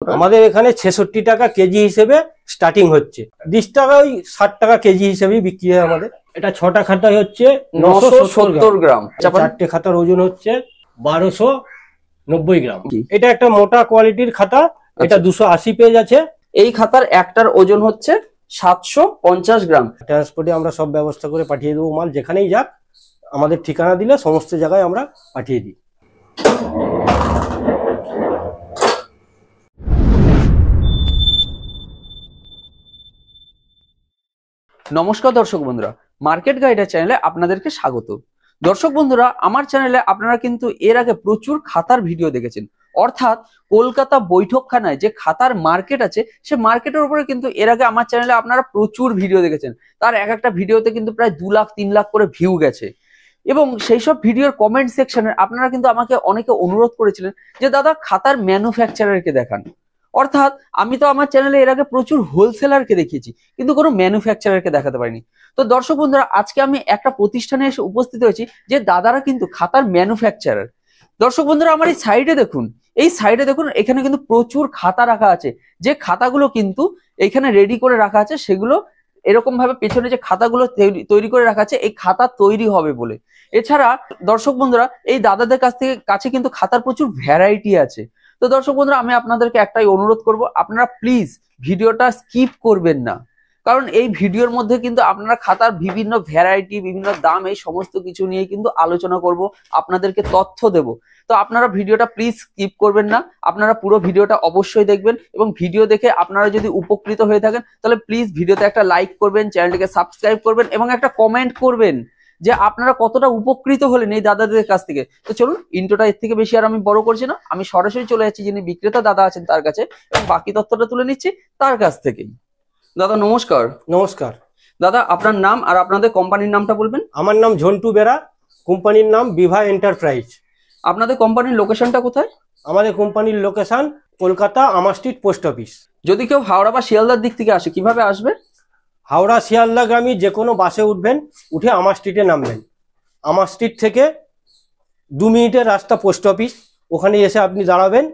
আমাদের এখানে 66 টাকা কেজি হিসেবে স্টার্টিং হচ্ছে। 20 টাকা ওই 60 টাকা কেজি হিসেবেই বিক্রি হয় আমাদের। এটা 6টা খাতা হচ্ছে 970 গ্রাম। 4টে খাতার ওজন হচ্ছে 1290 গ্রাম। এটা একটা মোটা কোয়ালিটির খাতা, এটা 280 পেজ আছে। এই খাতার একটার ওজন হচ্ছে 750 গ্রাম। ট্রান্সপোর্টে আমরা সব ব্যবস্থা করে পাঠিয়ে দেবো, মাল যেখানেই যাক আমাদের ঠিকানা দিলে সমস্ত জায়গায় আমরা পাঠিয়ে দিই। নমস্কার দর্শক বন্ধুরা, মার্কেট গাইডের চ্যানেলে আপনাদেরকে স্বাগত। দর্শক বন্ধুরা, আমার চ্যানেলে আপনারা কিন্তু এর আগে প্রচুর খাতার ভিডিও দেখেছেন, অর্থাৎ কলকাতা বৈঠকখানায় যে খাতার মার্কেট আছে সে মার্কেটের উপরে কিন্তু এর আগে আমার চ্যানেলে আপনারা প্রচুর ভিডিও দেখেছেন। তার এক একটা ভিডিওতে কিন্তু প্রায় 2 লাখ 3 লাখ করে ভিউ গেছে। এবং সেই সব ভিডিওর কমেন্ট সেকশনে আপনারা কিন্তু আমাকে অনেকে অনুরোধ করেছিলেন যে দাদা খাতার ম্যানুফ্যাকচারারকে দেখান। অর্থাৎ আমি তো আমার চ্যানেলে এর আগে প্রচুর হোলসেলারকে দেখিয়েছি, কিন্তু কোনো ম্যানুফ্যাকচারারকে দেখাতে পারিনি। তো দর্শক বন্ধুরা, আজকে আমি একটা প্রতিষ্ঠানে এসে উপস্থিত হয়েছি যে দাদারা কিন্তু খাতার ম্যানুফ্যাকচারার। দর্শক বন্ধুরা, আমার এই সাইডে দেখুন, এখানে কিন্তু প্রচুর খাতা রাখা আছে। যে খাতাগুলো কিন্তু এখানে রেডি করে রাখা আছে, সেগুলো এরকম ভাবে পেছনে যে খাতাগুলো তৈরি করে রাখা আছে, এই খাতা তৈরি হবে বলে। এছাড়া দর্শক বন্ধুরা, এই দাদাদের কাছে কিন্তু খাতার প্রচুর ভ্যারাইটি আছে। তো দর্শক বন্ধুরা, আমি আপনাদেরকে একটাই অনুরোধ করব, আপনারা প্লিজ ভিডিওটা স্কিপ করবেন না, কারণ এই ভিডিওর মধ্যে কিন্তু আপনারা খাতার বিভিন্ন ভ্যারাইটি, বিভিন্ন দাম, এই সমস্ত কিছু নিয়ে কিন্তু আলোচনা করব, আপনাদেরকে তথ্য দেব। তো আপনারা ভিডিওটা প্লিজ স্কিপ করবেন না, আপনারা পুরো ভিডিওটা অবশ্যই দেখবেন। এবং ভিডিও দেখে আপনারা যদি উপকৃত হয়ে থাকেন তাহলে প্লিজ ভিডিওতে একটা লাইক করবেন, চ্যানেলটিকে সাবস্ক্রাইব করবেন এবং একটা কমেন্ট করবেন যে আপনারা কতটা উপকৃত হলেন এই দাদাদের কাছ থেকে। তো চলুন, ইন্ট্রোটা এর থেকে বেশি আর আমি বড় করছি না, আমি সরাসরি চলে যাচ্ছি যিনি বিক্রেতা দাদা আছেন তার কাছে, এবং বাকি তথ্যটা তুলে নিচ্ছি তার কাছ থেকেই। দাদা নমস্কার। নমস্কার দাদা, আপনার নাম আর আপনাদের কোম্পানির নামটা বলবেন। আমার নাম ঝন্টু বেরা, কোম্পানির নাম বিভা এন্টারপ্রাইজ। আপনাদের কোম্পানির লোকেশনটা কোথায়? আমাদের কোম্পানির লোকেশন কলকাতা আমার স্ট্রিট পোস্ট অফিস। যদি কেউ হাওড়া বা শিয়ালদার দিক থেকে আসে কিভাবে আসবে? হাওড়া শিয়ালদাগামী যে কোনো বাসে উঠবেন, উঠে আমার স্ট্রিটে নামবেন। আমার স্ট্রিট থেকে 2 মিনিটের রাস্তা পোস্ট অফিস, ওখানে এসে আপনি দাঁড়াবেন,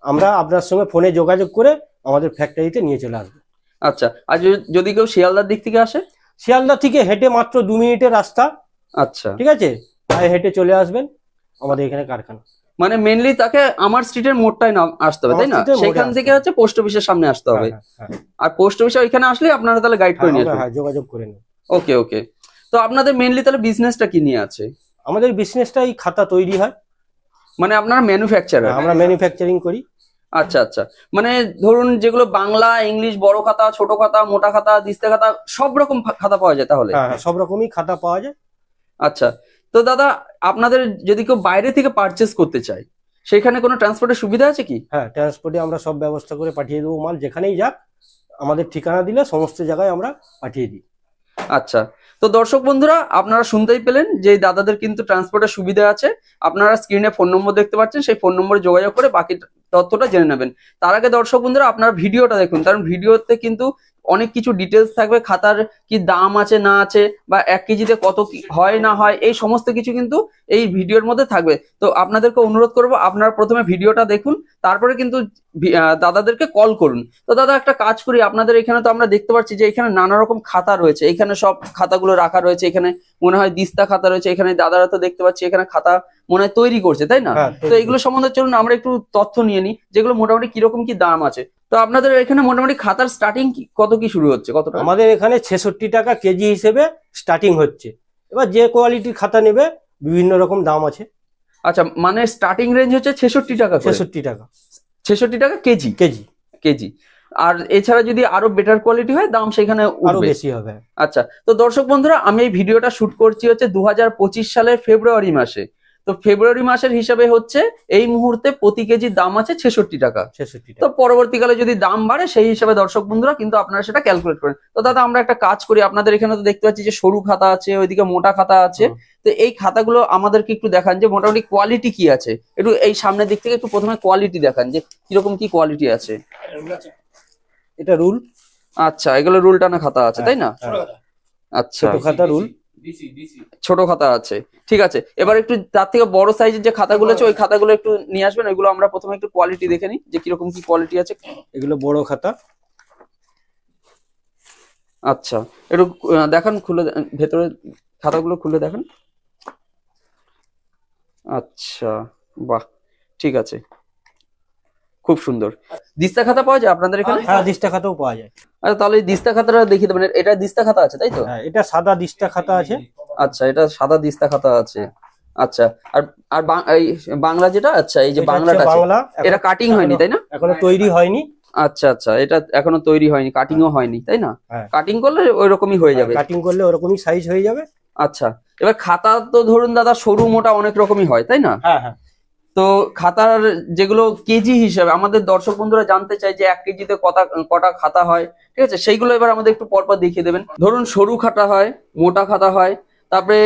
আমরা আপনার সঙ্গে ফোনে যোগাযোগ করে আমাদের ফ্যাক্টরিতে নিয়ে চলে আসবো। আচ্ছা, আর যদি কেউ শিয়ালদার দিক থেকে আসে? শিয়ালদা থেকে হেঁটে মাত্র 2 মিনিটের রাস্তা। আচ্ছা, ঠিক আছে, তাই হেঁটে চলে আসবেন আমাদের এখানে কারখানা। মানে মেনলি তাকে আমার স্ট্রিটের মোড়টাই আসতে হবে, তাই না? সেখান থেকে হচ্ছে পোস্ট অফিসের সামনে আসতে হবে। আর পোস্ট অফিসে ওইখানে আসলে আপনারা তাহলে গাইড করে নিয়ে আসবেন। যোগাযোগ করে নিন। ওকে ওকে। তো আপনাদের মেনলি তাহলে বিজনেসটা কি নিয়ে আছে? আমাদের বিজনেসটা এই খাতা তৈরি হয়, মানে আপনারা ম্যানুফ্যাকচারার? আমরা ম্যানুফ্যাকচারিং করি। আচ্ছা আচ্ছা, মানে ধরুন যেগুলো বাংলা, ইংলিশ, বড় খাতা, ছোট খাতা, মোটা খাতা, দিস্তে খাতা, সব রকম খাতা পাওয়া যায় তাহলে? হ্যাঁ, সব রকমই খাতা পাওয়া যায়। আচ্ছা, তো দাদা আপনাদের যদি কেউ বাইরে থেকে পারচেস করতে চায় সেখানে কোনো ট্রান্সপোর্টের সুবিধা আছে কি? হ্যাঁ, ট্রান্সপোর্টে আমরা সব ব্যবস্থা করে পাঠিয়ে দেবো, মাল যেখানেই যাক আমাদের ঠিকানা দিলে সমস্ত জায়গায় আমরা পাঠিয়ে দিই। আচ্ছা, তো দর্শক বন্ধুরা, আপনারা শুনতেই পেলেন যে দাদাদের কিন্তু ট্রান্সপোর্টের সুবিধা আছে। আপনারা স্ক্রিনে ফোন নম্বর দেখতে পাচ্ছেন, সেই ফোন নম্বরে যোগাযোগ করে বাকি তথ্যটা জেনে নেবেন। তার আগে দর্শক বন্ধুরা, আপনারা ভিডিওটা দেখুন, কারণ ভিডিওতে কিন্তু অনেক কিছু ডিটেলস থাকবে, খাতার কি দাম আছে না আছে, বা 1 কেজিতে কত হয় না হয়, এই সমস্ত কিছু কিন্তু এই ভিডিওর মধ্যে থাকবে। তো আপনাদেরকে অনুরোধ করব, আপনারা প্রথমে ভিডিওটা দেখুন, তারপরে কিন্তু দাদাদেরকে কল করুন। তো দাদা একটা কাজ করি, আপনাদের এখানে তো আমরা দেখতে পাচ্ছি যে এখানে নানা রকম খাতা রয়েছে, এখানে সব খাতাগুলো রাখা রয়েছে, এখানে মনে হয় দিস্তা খাতা রয়েছে, এখানে দাদারা তো দেখতে পাচ্ছি এখানে খাতা মনে হয় তৈরি করছে, তাই না? তো এগুলো সম্বন্ধে চলুন আমরা একটু তথ্য নিয়ে নিই, যেগুলো মোটামুটি কিরকম কি দাম আছে। তো আপনাদের এখানে মোটামুটি খাতার স্টার্টিং কত কি শুরু হচ্ছে, কত? আমাদের এখানে 66 টাকা কেজি হিসেবে স্টার্টিং হচ্ছে। এবার যে কোয়ালিটির খাতা নেবে বিভিন্ন রকম দাম আছে। আচ্ছা, মানে স্টার্টিং রেঞ্জ হচ্ছে 66 টাকা। 66 টাকা। 66 টাকা কেজি? KG KG. আর এছাড়া যদি আরো বেটার কোয়ালিটি হয় দাম সেখানে আরো বেশি হবে। আচ্ছা, তো দর্শক বন্ধুরা, আমি এই ভিডিওটা শুট করছি হচ্ছে 2025 সালের ফেব্রুয়ারি মাসে। তো ফেব্রুয়ারি মাসের হিসাবে হচ্ছে এই মুহূর্তে প্রতি কেজির দাম আছে 66 টাকা। 66 টাকা। তো পরবর্তীকালে যদি দাম বাড়ে সেই হিসাবে দর্শক বন্ধুরা কিন্তু আপনারা সেটা ক্যালকুলেট করেন। তো দাদা আমরা একটা কাজ করি, আপনাদের এখানে তো দেখতে পাচ্ছি যে সরু খাতা আছে, ওইদিকে মোটা খাতা আছে। তো এই খাতাগুলো আমাদেরকে একটু দেখান যে মোটামুটি কোয়ালিটি কি আছে। একটু এই সামনের দিক থেকে একটু প্রথমে কোয়ালিটি দেখান যে কিরকম কি কোয়ালিটি আছে। এটা রুল। আচ্ছা, এগুলো রুল টানা খাতা আছে, তাই না? আচ্ছা, ছোট খাতা রুল। ছোট খাতা আছে, ঠিক আছে। এবার একটু তার থেকে বড় সাইজের যে খাতাগুলো আছে ওই খাতাগুলো একটু নিয়ে আসবেন, ওইগুলো আমরা প্রথমে একটু কোয়ালিটি দেখে নিই যে কিরকম কি কোয়ালিটি আছে। এগুলো বড় খাতা। আচ্ছা, একটু দেখান, খুলে ভেতরে খাতাগুলো খুলে দেখেন। আচ্ছা, বাহ, ঠিক আছে, খুব সুন্দর। দিস্তা খাতা পাওয়া যায় আপনাদের এখানে? হ্যাঁ, দিস্তা খাতাও পাওয়া যায়। আচ্ছা, তাহলে এই দিস্তা খাতাটা দেখিয়ে দেবেন। এটা দিস্তা খাতা আছে তাই তো? হ্যাঁ, এটা সাদা দিস্তা খাতা আছে। আচ্ছা, এটা সাদা দিস্তা খাতা আছে। আচ্ছা, আর আর এই বাংলা যেটা, আচ্ছা এই যে এটা হচ্ছে বাংলাটা আছে, বাংলা। এটা কাটিং হয়নি তাই না? এখনো তৈরি হয়নি। আচ্ছা আচ্ছা, এটা এখনো তৈরি হয়নি, কাটিংও হয়নি তাই না? হ্যাঁ। কাটিং করলে ওই রকমই হয়ে যাবে। কাটিং করলে ওরকমই সাইজ হয়ে যাবে। আচ্ছা, এবার খাতা তো ধরুন দাদা সরু মোটা অনেক রকমই হয় তাই না? হ্যাঁ হ্যাঁ। তো খাতার যেগুলো কেজি হিসাবে আমাদের দর্শক বন্ধুরা জানতে চায় যে 1 কেজিতে কটা খাতা হয়, ঠিক আছে, সেইগুলো এবার আমাদের একটু পরপর দেখিয়ে দেবেন। ধরুন সরু খাতা হয়, মোটা খাতা হয়, তারপরে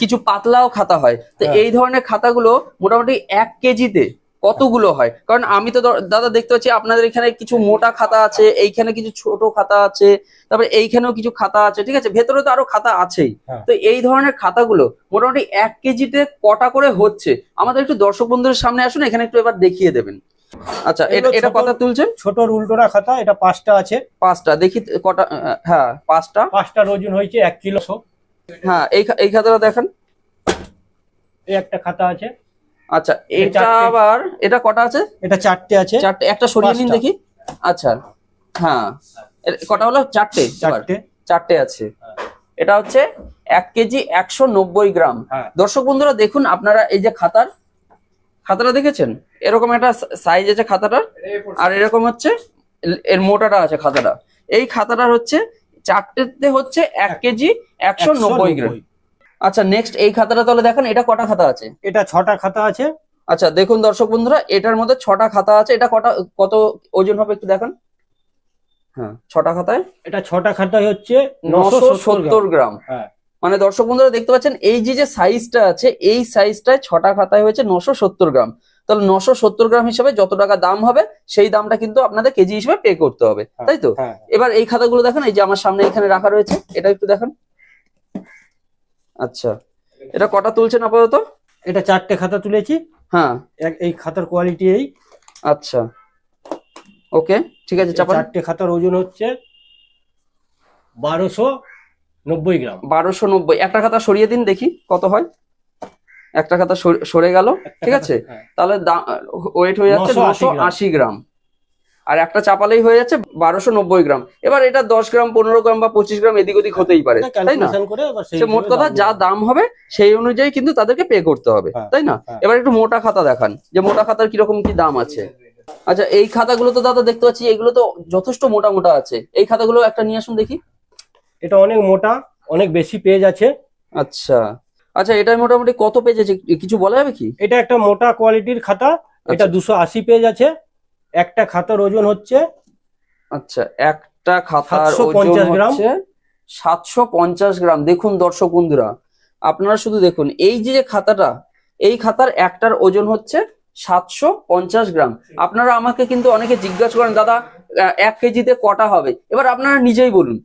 কিছু পাতলাও খাতা হয়। তো হ্যাঁ। এই ধরনের খাতাগুলো মোটামুটি 1 কেজিতে কতগুলো হয়? কারণ আমি তো দাদা দেখতে পাচ্ছি আপনাদের এখানে কিছু মোটা খাতা আছে, এইখানে কিছু ছোট খাতা আছে, তারপরে এইখানেও কিছু খাতা আছে, ঠিক আছে, ভেতরে তো আরো খাতা আছেই। হ্যাঁ। তো এই ধরনের খাতাগুলো মোটামুটি 1 কেজিতে কটা করে হচ্ছে আমাদের একটু দর্শক বন্ধুদের সামনে আসুন, এখানে একটু এবার দেখিয়ে দেবেন। আচ্ছা, এটা কথা তুলছেন? ছোট উল্টোরা খাতা, এটা 5টা আছে। 5টা দেখি কটা। হ্যাঁ, 5টা। 5টার ওজন হয়েছে 1 কিলো। হ্যাঁ, এই খাতাটা দেখেন। এই একটা খাতা আছে। আচ্ছা, এটা 4টে। আবার এটা কটা আছে? এটা 4টে আছে। 4টে, একটা সরিয়ে নিন 5টা। দেখি। আচ্ছা, হ্যাঁ, কটা হলো? 4টে। 4টে। 4টে আছে। এটা হচ্ছে 1 কেজি 190 গ্রাম। হ্যাঁ। দর্শক বন্ধুরা দেখুন, আপনারা এই যে খাতাটা দেখেছেন, এরকম একটা সাইজ আছে খাতাটার, আর এরকম হচ্ছে এর মোটাটা আছে খাতাটা। এই খাতাটার হচ্ছে 4টেতে হচ্ছে 1 কেজি 190 গ্রাম। আচ্ছা, নেক্সট এই খাতাটা তাহলে দেখেন, এটা কটা খাতা আছে? এটা 6টা খাতা আছে। আচ্ছা, দেখুন দর্শক বন্ধুরা, এটার মধ্যে 6টা খাতা আছে। এটা কত ওজন হবে একটু দেখান। হ্যাঁ, 6টা খাতায় এটা 6টা খাতায় হচ্ছে 970 গ্রাম। হ্যাঁ। মানে দর্শক বন্ধুরা দেখতে পাচ্ছেন এই যে সাইজটা আছে, এই সাইজটায় 6টা খাতায় হয়েছে 970 গ্রাম। তাহলে 970 গ্রাম হিসাবে যত টাকা দাম হবে সেই দামটা কিন্তু আপনাদের কেজি হিসেবে পে করতে হবে, তাই তো? হ্যাঁ। এবার এই খাতাগুলো দেখেন, এই যে আমার সামনে এখানে রাখা রয়েছে, এটা একটু দেখেন। আচ্ছা, এটা কটা তুলছেন আপাতত? এটা 4টে খাতা তুলেছি। হ্যাঁ, এই খাতার কোয়ালিটি এই। আচ্ছা, ওকে, ঠিক আছে, চাপান। 4টে খাতার ওজন হচ্ছে 1290 গ্রাম। 1290। একটা খাতা সরিয়ে দিন দেখি কত হয়। একটা খাতা সরে গেল, ঠিক আছে, তাহলে ওয়েট হয়ে যাচ্ছে 980 গ্রাম। আর একটা চাপালেই হয়ে যাচ্ছে 1290 গ্রাম। এবার এটা 10 গ্রাম, 15 গ্রাম বা 25 গ্রাম এদিক ওদিক হতেই পারে, তাই না? সে মোট কথা যা দাম হবে সেই অনুযায়ী কিন্তু তাদেরকে পে করতে হবে, তাই না? এবার একটু মোটা খাতা দেখান, যে মোটা খাতার কিরকম কি দাম আছে। আচ্ছা, এই খাতাগুলো তো দাদা দেখতে পাচ্ছি এগুলো তো যথেষ্ট মোটা মোটা আছে। এই খাতাগুলো একটা নিয়ে আসুন দেখি। এটা অনেক মোটা, অনেক বেশি পেজ আছে। আচ্ছা আচ্ছা, এটা মোটামুটি কত পেজ আছে কিছু বলা যাবে কি? এটা একটা মোটা কোয়ালিটির খাতা। এটা 280 পেজ আছে। একটা খাতার ওজন হচ্ছে, আচ্ছা, একটা খাতার ওজন হচ্ছে 750 গ্রাম। দেখুন দর্শক বন্ধুরা, আপনারা শুধু দেখুন, এই যে খাতাটা, এই খাতার একটার ওজন হচ্ছে 750 গ্রাম। আপনারা আমাকে কিন্তু অনেকে জিজ্ঞাসা করেন, দাদা 1 কেজিতে কটা হবে? এবার আপনারা নিজেই বলুন,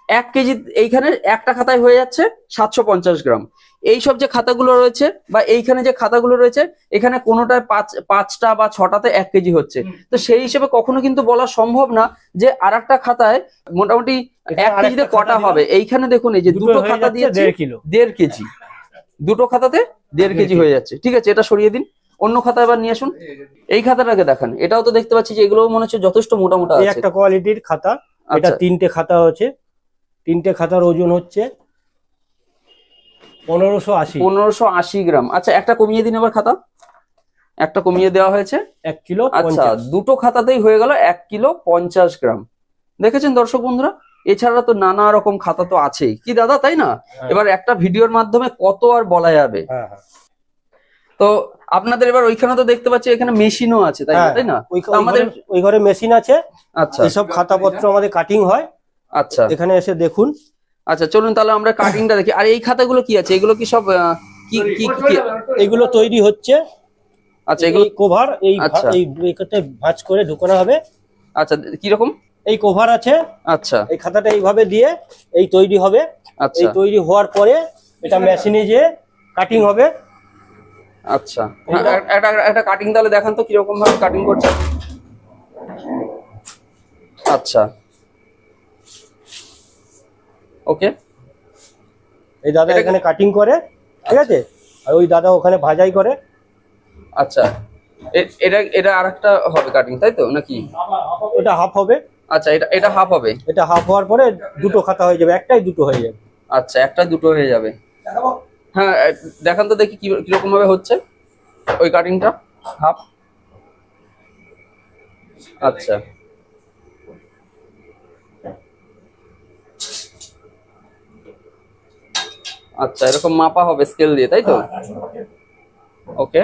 1 কেজি এইখানে একটা খাতায় হয়ে যাচ্ছে 750 গ্রাম। এইসব যে খাতাগুলো রয়েছে বা এইখানে যে খাতাগুলো রয়েছে, এখানে কোনোটায় 5টা বা 6টাতে 1 কেজি হচ্ছে। তো সেই হিসেবে কখনো কিন্তু বলা সম্ভব না যে আরেকটা খাতায় মোটামুটি 1 কেজিতে কটা হবে। এইখানে দেখুন, এই যে দুটো খাতা দিয়েছে 1.5 কেজি, দুটো খাতাতে 1.5 কেজি হয়ে যাচ্ছে। ঠিক আছে, এটা সরিয়ে দিন। অন্য খাতা এবার নিয়ে আসুন। এই খাতাটাকে দেখান, এটাও তো দেখতে পাচ্ছি যে এগুলো মনে হচ্ছে যথেষ্ট মোটা মোটা আছে। একটা কোয়ালিটির খাতা। এটা 3টে খাতা আছে। 3টে খাতার ওজন হচ্ছে 1580 গ্রাম। আচ্ছা, একটা কমিয়ে দিন এবার খাতা। একটা কমিয়ে দেওয়া হয়েছে 1 কিলো। আচ্ছা, দুটো খাতাতেই হয়ে গেল 1 কিলো 50 গ্রাম। দেখেছেন দর্শক বন্ধুরা, এছাড়া তো নানা রকম খাতা তো আছেই কি দাদা, তাই না? এবার একটা ভিডিওর মাধ্যমে কত আর বলা যাবে। তো আপনাদের এবার ওইখানে তো দেখতে পাচ্ছি এখানে মেশিনও আছে, তাই না? আমাদের ওই ঘরে মেশিন আছে। আচ্ছা, এইসব খাতাপত্র আমাদের কাটিং হয়। আচ্ছা, এখানে এসে দেখুন। আচ্ছা, চলুন তাহলে আমরা কাটিংটা দেখি। আর এই খাতাগুলো কি আছে? এগুলো কি সব কি কি এগুলো তৈরি হচ্ছে। আচ্ছা, এগুলো কভার এইটাতে ভাঁজ করে ঢুকানো হবে। আচ্ছা, কি রকম? এই কভার আছে। আচ্ছা, এই খাতাটা এইভাবে দিয়ে এই তৈরি হবে। আচ্ছা, এই তৈরি হওয়ার পরে এটা মেশিনে যে কাটিং হবে। আচ্ছা, একটা কাটিং তাহলে দেখান তো কিরকম ভাবে কাটিং করছে। আচ্ছা, ওকে। এই দাদা এখানে কাটিং করে, ঠিক আছে, আর ওই দাদা ওখানে ভাজাই করে। আচ্ছা, এটা এটা আরেকটা হবে কাটিং, তাই তো নাকি? ওটা হাফ হবে। আচ্ছা, এটা হাফ হবে। এটা হাফ হওয়ার পরে দুটো খাতা হয়ে যাবে, একটাই দুটো হয়ে যাবে। আচ্ছা, একটা দুটো হয়ে যাবে। হ্যাঁ, দেখান তো দেখি কিরকম ভাবে হচ্ছে ওই কাটিংটা হাফ। আচ্ছা, আচ্ছা, এরকম মাপা হবে স্কেল দিয়ে, তাই তো? ওকে,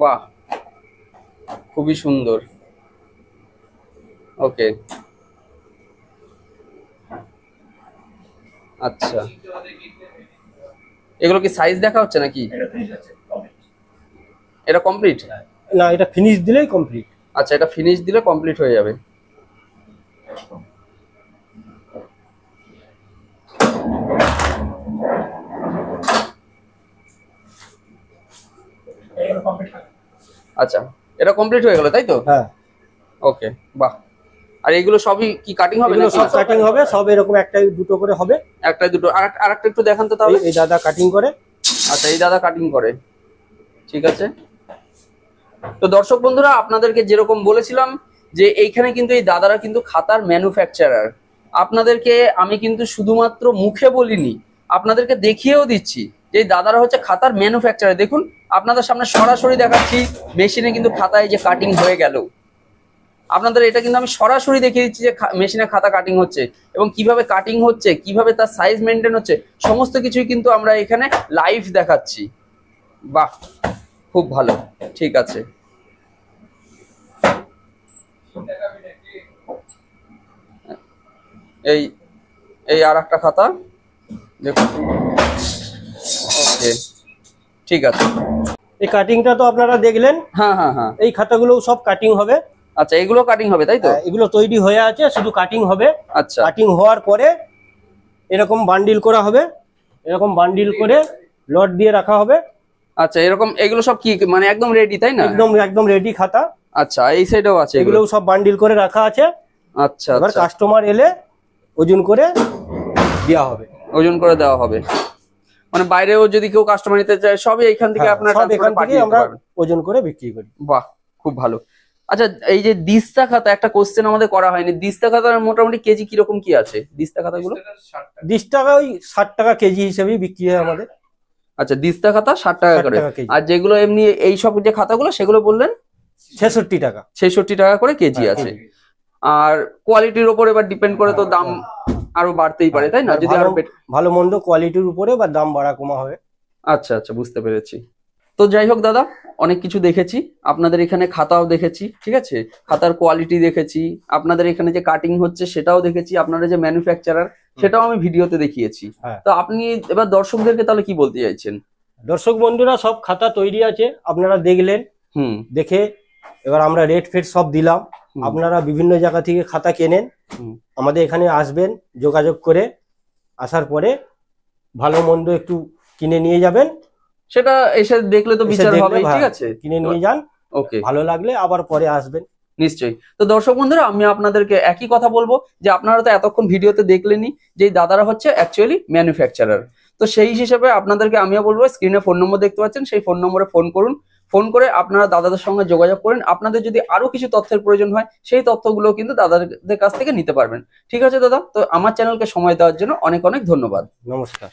বাহ, খুবই সুন্দর। ওকে, আচ্ছা, এগুলো কি সাইজ দেখা হচ্ছে নাকি? এটা কমপ্লিট? না, এটা ফিনিশ দিলেই কমপ্লিট। আচ্ছা, এটা ফিনিশ দিলে কমপ্লিট হয়ে যাবে। আচ্ছা, এটা কমপ্লিট হয়ে গেল, তাই তো? হ্যাঁ। ওকে, বাহ। আর এগুলো সবই কি কাটিং হবে? এগুলো সব কাটিং হবে, সব এরকম একটাই দুটো করে হবে। একটা দুটো, আরেকটা একটু দেখান তো তাহলে। এই দাদা কাটিং করে। আচ্ছা, এই দাদা কাটিং করে, ঠিক আছে। তো দর্শক বন্ধুরা, আপনাদেরকে যেরকম বলেছিলাম যে এইখানে কিন্তু এই দাদারা কিন্তু খাতার ম্যানুফ্যাকচারার। আপনাদেরকে আমি কিন্তু শুধুমাত্র মুখে বলিনি, আপনাদেরকে দেখিয়েও দিচ্ছি যে এই দাদারা হচ্ছে খাতার ম্যানুফ্যাকচারার। দেখুন, আপনাদের সামনে সরাসরি দেখাচ্ছি, মেশিনে কিন্তু খাতায় যে কাটিং হয়ে গেল। আপনাদের এটা কিন্তু আমি সরাসরি দেখিয়ে দিচ্ছি যে মেশিনে খাতা কাটিং হচ্ছে এবং কিভাবে কাটিং হচ্ছে, কিভাবে তার সাইজ মেনটেন হচ্ছে, সমস্ত কিছুই কিন্তু আমরা এখানে লাইভ দেখাচ্ছি। বাহ, খুব ভালো, ঠিক আছে। এই এই আর একটা খাতা দেখুন। ওকে, ঠিক আছে। এই কাটিংটা তো আপনারা দেখলেন। হ্যাঁ হ্যাঁ হ্যাঁ, এই খাতাগুলো সব কাটিং হবে। আচ্ছা, এগুলো কাটিং হবে, তাই তো? এগুলো তৈরি হয়ে আছে, শুধু কাটিং হবে। আচ্ছা, কাটিং হওয়ার পরে এরকম বান্ডিল করা হবে, এরকম বান্ডিল করে লট দিয়ে রাখা হবে। আচ্ছা, এরকম এগুলো সব কি মানে একদম রেডি, তাই না? একদম একদম রেডি খাতা। আচ্ছা, এই সাইডেও আছে, এগুলো সব বান্ডিল করে রাখা আছে। আচ্ছা, এবার আচ্ছা, কাস্টমার এলে ওজন করে দেওয়া হবে। ওজন করে দেওয়া হবে, মানে বাইরেও যদি কেউ কাস্টমার নিতে চায় সবই এখান থেকে আপনারা সব এখান থেকে পাঠিয়ে দিতে আমরা পারবেন। ওজন করে বিক্রি করি। বাহ, খুব ভালো। আচ্ছা, এই যে দিস্তা খাতা, একটা কোশ্চেন আমাদের করা হয়নি, দিস্তা খাতার মোটামুটি কেজি কিরকম কি আছে দিস্তা খাতাগুলো? 20 টাকা, ওই 60 টাকা কেজি হিসেবেই বিক্রি হয় আমাদের। আচ্ছা, দিস্তা খাতা 60 টাকা 60 করে। টাকা কেজি। আর যেগুলো এমনি এই সব যে খাতাগুলো সেগুলো বললেন 66 টাকা। 66 টাকা করে কেজি হ্যাঁ, আছে। আর কোয়ালিটির উপর এবার ডিপেন্ড করে তো দাম আরো বাড়তেই পারে, তাই না? যদি আরো ভালো মন্দ কোয়ালিটির উপরে বা দাম বাড়া কমা হবে। আচ্ছা আচ্ছা, বুঝতে পেরেছি। তো যাই হোক দাদা, অনেক কিছু দেখেছি, আপনাদের এখানে খাতাও দেখেছি, ঠিক আছে, খাতার কোয়ালিটি দেখেছি, আপনাদের এখানে যে কাটিং হচ্ছে সেটাও দেখেছি, আপনারা যে ম্যানুফ্যাকচারার সেটাও আমি ভিডিওতে দেখিয়েছি। হ্যাঁ। তো আপনি এবার দর্শকদেরকে তাহলে কি বলতে চাইছেন? দর্শক বন্ধুরা, সব খাতা তৈরি আছে, আপনারা দেখলেন। দেখে এবার আমরা রেট ফেট সব দিলাম। আপনারা বিভিন্ন জায়গা থেকে খাতা কেনেন, আমাদের এখানে আসবেন, যোগাযোগ করে আসার পরে ভালো মন্দ একটু কিনে নিয়ে যাবেন। সেটা এসে দেখলে তো বিচার হবে, ঠিক আছে, কিনে নিয়ে যান। ওকে, ভালো লাগলে আবার পরে আসবেন। নিশ্চয়ই। তো দর্শক বন্ধুরা, আমি আপনাদেরকে একই কথা বলবো যে আপনারা তো এতক্ষণ ভিডিওতে দেখলেনই যে দাদারা হচ্ছে অ্যাকচুয়ালি ম্যানুফ্যাকচারার। তো সেই হিসেবে আপনাদেরকে আমিও বলবো, স্ক্রিনে ফোন নম্বর দেখতে পাচ্ছেন, সেই ফোন নম্বরে ফোন করুন। ফোন করে আপনারা দাদাদের সঙ্গে যোগাযোগ করেন। আপনাদের যদি আরো কিছু তথ্যের প্রয়োজন হয় সেই তথ্যগুলো কিন্তু দাদাদের কাছ থেকে নিতে পারবেন। ঠিক আছে দাদা, তো আমার চ্যানেলকে সময় দেওয়ার জন্য অনেক অনেক ধন্যবাদ। নমস্কার।